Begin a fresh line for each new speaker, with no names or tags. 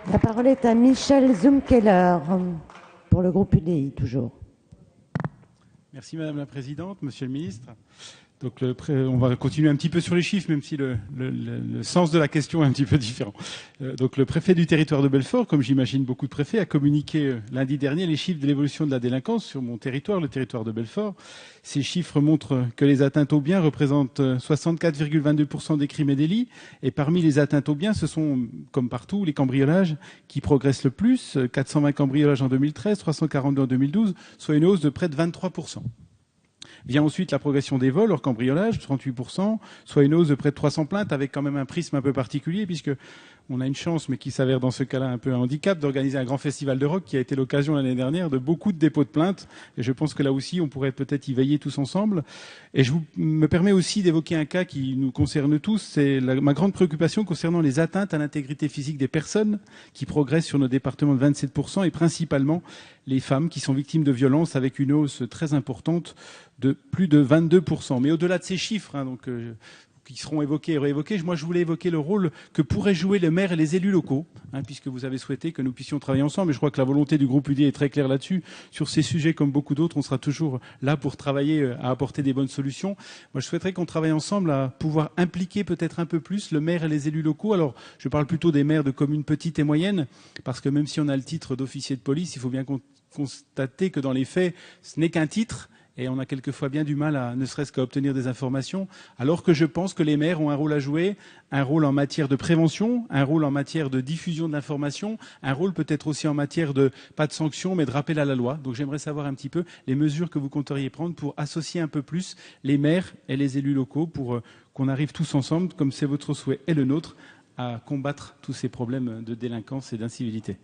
La parole est à Michel Zumkeller, pour le groupe UDI, toujours.
Merci Madame la Présidente, Monsieur le Ministre. Donc on va continuer un petit peu sur les chiffres, même si le sens de la question est un petit peu différent. Donc le préfet du territoire de Belfort, comme j'imagine beaucoup de préfets, a communiqué lundi dernier les chiffres de l'évolution de la délinquance sur mon territoire, le territoire de Belfort. Ces chiffres montrent que les atteintes aux biens représentent 64,22% des crimes et délits. Et parmi les atteintes aux biens, ce sont, comme partout, les cambriolages qui progressent le plus. 420 cambriolages en 2013, 342 en 2012, soit une hausse de près de 23%. Vient ensuite la progression des vols hors cambriolage, 38%, soit une hausse de près de 300 plaintes, avec quand même un prisme un peu particulier, puisque on a une chance, mais qui s'avère dans ce cas-là un peu un handicap, d'organiser un grand festival de rock qui a été l'occasion l'année dernière de beaucoup de dépôts de plaintes. Et je pense que là aussi, on pourrait peut-être y veiller tous ensemble. Et me permets aussi d'évoquer un cas qui nous concerne tous. C'est ma grande préoccupation concernant les atteintes à l'intégrité physique des personnes qui progressent sur nos départements de 27% et principalement les femmes qui sont victimes de violences avec une hausse très importante de plus de 22%. Mais au-delà de ces chiffres, qui seront évoqués et réévoqués, moi je voulais évoquer le rôle que pourraient jouer les maires et les élus locaux, puisque vous avez souhaité que nous puissions travailler ensemble. Et je crois que la volonté du groupe UDI est très claire là-dessus. Sur ces sujets, comme beaucoup d'autres, on sera toujours là pour travailler à apporter des bonnes solutions. Moi je souhaiterais qu'on travaille ensemble à pouvoir impliquer peut-être un peu plus le maire et les élus locaux. Alors je parle plutôt des maires de communes petites et moyennes, parce que même si on a le titre d'officier de police, il faut bien constater que dans les faits, ce n'est qu'un titre. Et on a quelquefois bien du mal à ne serait-ce qu'à obtenir des informations, alors que je pense que les maires ont un rôle à jouer, un rôle en matière de prévention, un rôle en matière de diffusion de l'information, un rôle peut-être aussi en matière de, pas de sanctions, mais de rappel à la loi. Donc j'aimerais savoir un petit peu les mesures que vous compteriez prendre pour associer un peu plus les maires et les élus locaux pour qu'on arrive tous ensemble, comme c'est votre souhait et le nôtre, à combattre tous ces problèmes de délinquance et d'incivilité.